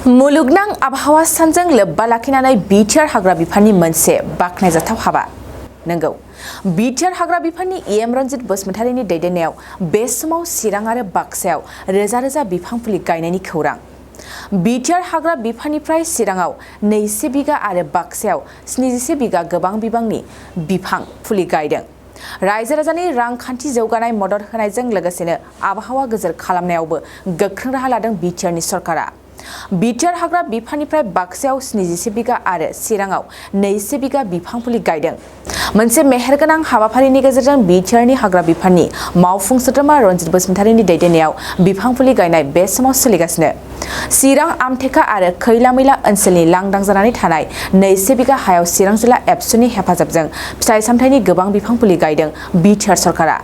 मुलुगनां आबहावा सानजों लोब्बा लाखिनानै बिटिआर हाग्रा बिफाननि मोनसे बाख्नायजाथाव हाबा। नंगौ, बिटिआर हाग्रा बिफाननि एम रन्जित बसुमतारीनि दैदेननायाव बे समाव चिरां आरो बाक्सायाव रोजा रोजा बिफां फुलि गायनायनि खौरां। बिटिआर हाग्रा बिफाननिफ्राय चिराङाव 200 बिगा आरो बाक्सायाव 70 बिगा गोबां बिबांनि बिफां फुलि गायदों। रायजो राजानि रांखान्थि जौगानाय मदद होनायजों लोगोसेनो आबहावा गोजोर खालामनायावबो गोख्रों राहा लादों बिटिआरनि सरकारा। बिटिआर हाग्रा बिफाननिफ्राय बाक्सायाव 70 बिगा आरो चिराङाव 200 बिगा बिफां फुलि गायदों। मोनसे मेहेरगोनां हाबाफारिनि गेजेरजों बिटिआरनि हाग्रा बिफाननि मावफुं सोद्रोमा रन्जित बसुमतारीनि दैदेननायाव बिफां फुलि गायनाय बे समाव सोलिगासिनो। चिरां आमथेखा आरो खैला-मैला ओनसोलनि लांदां जानानै थानाय 200 बिगा हायाव चिरां जिल्ला एबसुनि हेफाजाबजों फिथाइ सामथाइनि गोबां बिफां फुलि गायदों बिटिआर सरकारा।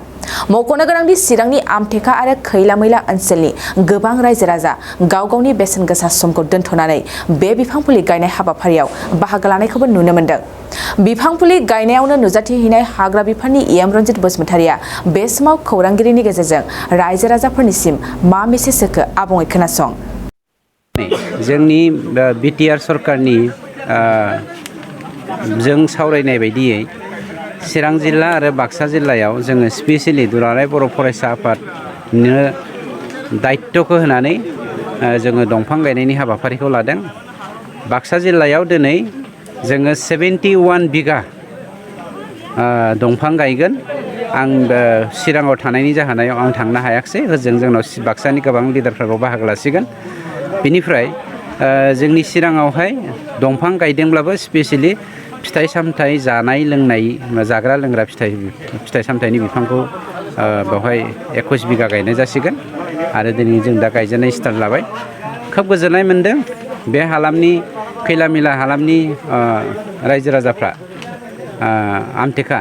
मख'नो गोनांदि चिरांनि आमथेखा आरो खैला-मैला ओनसोलनि गोबां रायजो राजा गाव गावनि बेसेन गोसा समखौ दोनथ'नानै बे बिफां फुलि गायनाय हाबाफारियाव बाहागो लानायखौबो नुनो मोन्दों। बिफां फुलि गायनायावनो नुजाथिहैनाय हाग्रा बिफाननि एम रन्जित बसुमतारीया बे समाव खौरांगिरिनि गेजेरजों रायजो राजाफोरनिसिम मा मेसेज होखो आबुङै खोनासं। जोंनि बिटिआर सरकारनि जों सावरायनाय बायदियै चिरां जिल्ला आरो बाक्सा जिल्लायाव जोङो स्पेसियेलि दुलाराय बर' फरायसा आफादनो दायित्वखौ होनानै जोङो दंफां गायनायनि हाबाफारिखौ लादों। बाक्सा जिल्लायाव दिनै जोङो 71 बिगा दंफां गायगोन। आं चिराङाव थानायनि जाहोनाव आं थांनो हायाखिसै। ओजों जोंनाव बाक्सानि गोबां लिडारफ्राबो बाहागो लासिगोन। बेनिफ्राय जोंनि चिराङावहाय दंफां गायदोंब्लाबो स्पेसियेलि फिथाइ सामथाइ जानाय लोंनाय जाग्रा लोंग्रा फिथाइ सामथाइनि बिफांखौ बेवहाय 21 बिगा गायनाय जासिगोन आरो दिनै जों दा गायजेननाय स्टार्ट लाबाय। खोब गोजोननाय मोन्दों। बे हालामनि खैला-मैला हालामनि रायजो राजाफ्रा आमथेखा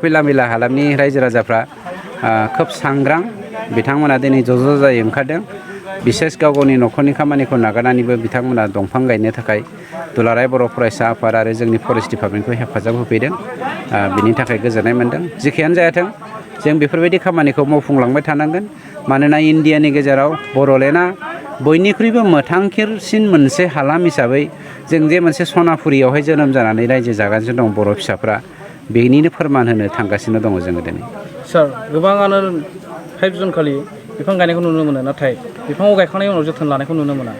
खैला-मैला हालामनि रायजो राजाफ्रा खोब सांग्रां। बिथांमोना दिनै ज' जायै ओंखारदों। बिसेस गाव गावनि न'खरनि खामानिखौ नागारनानैबो बिथांमोना दंफां गायनो थाखाय दुलाराय बर' फरायसा आफाद आरो जोंनि फरेस्ट डिपार्टमेन्टखौ हेफाजाब होफैदों। बिनि थाखाय गोजोननाय मोन्दों। जेखियानो जायाथों जों बेफोरबायदि खामानिखौ मावफुंलांबाय थानांगोन। मानोना इन्डियानि गेजेराव बड'लेण्डआ बयनिख्रुइबो मोथांखिरसिन मोनसे हालाम हिसाबै जों जे मोनसे सनापुरियावहाय जोनोम जानानै रायजो जागासिनो दं बर' फिसाफ्रा, बेनिनो फोरमान होनो थांगासिनो दङ जोङो दिनै। सार, गोबाङानो 5 जुन खालि बिफां गायनायखौ नुनो मोनो, नाथाय बिफांखौ गायखांनायनि उनाव जोथोन लानायखौ नुनो मोना।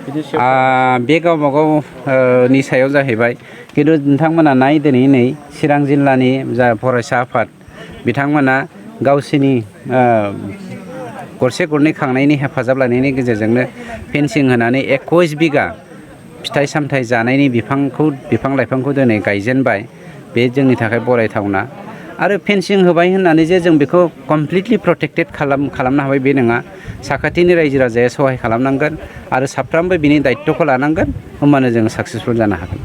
बे गावबा गावनि सायाव जाहैबाय। खिन्थु नोंथांमोना नाय दिनै चिरां जिल्लानि जा फरायसा आफाद, बिथांमोना गावसोरनि गरसे गरनै खांनायनि हेफाजाब लानायनि गेजेरजोंनो फेन्सिं होनानै 21 बिगा फिथाइ सामथाइ जानायनि बिफां लाइफांखौ दिनै गायजेनबाय। बे जोंनि थाखाय बरायथावना। आरो फेन्सिं होबाय होननानै जे जों बेखौ कमप्लिटलि प्रटेक्टेड खालामनो हाबाय बे नङा। साखाथिनि रायजो राजाया सहाय खालामनांगोन आरो साफ्रोमबो बिनि दायित्वखौ लानांगोन। होमबानो जों साक्सेसफुल जानो हागोन।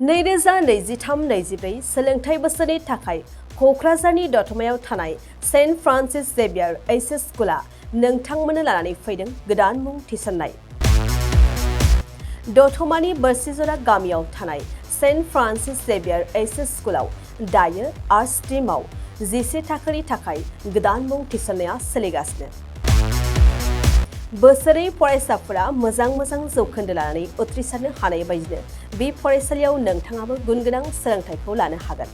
2023-24 सोलोंथाइ बोसोरनि थाखाय क'क्राझारनि दतमायाव थानाय सेन्ट फ्रान्सिस जेभियार एइचएस स्कुला नोंथांमोननो लानानै फैदों गोदान मुं थिसननाय। दतमानि बोरसिजरा गामियाव थानाय सेन्ट फ्रान्सिस जेभियार एइचएस स्कुलाव दायो आर्ट्स स्ट्रिमाव 11 थाखोनि थाखाय गोदान मुं थिसननाया सोलिगासिनो। बोसोरै फरायसाफोरा मोजां जौखोन्दो लानानै उथ्रिसारनो हानाय बायदिनो बे फरायसालियाव नोंथाङाबो गुनगोनां सोलोंथाइखौ लानो हागोन।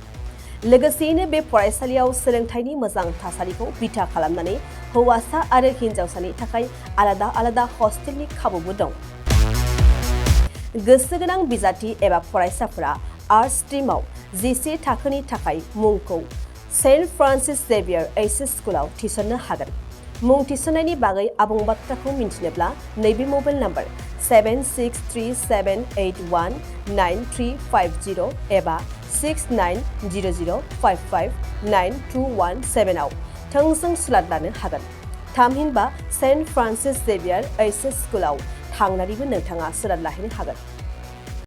लोगोसेयैनो बे फरायसालियाव सोलोंथाइनि मोजां थासारिखौ बिथा खालामनानै हौवासा आरो हिन्जावसानि थाखाय आलादा आलादा हस्टेलनि खाबुबो दं। गोसो गोनां बिजाथि एबा फरायसाफोरा आर्ट्स स्ट्रिमाव 11 थाखोनि थाखाय मुंखौ सेन्ट फ्रान्सिस जेभियार एइचएस स्कुलाव थिसननो हागोन। मुं थिसननायनि बागै आबुं बाथ्राखौ मिन्थिनोब्ला नैबे मबाइल नम्बर 7637819350 एबा 6900559217 आव थोंजों सुलाद लानो हागोन। थामहिनबा सेन्ट फ्रान्सिस जेभियार एइचएस स्कुलाव थांनानैबो नोंथाङा सुलाद लाहैनो हागोन।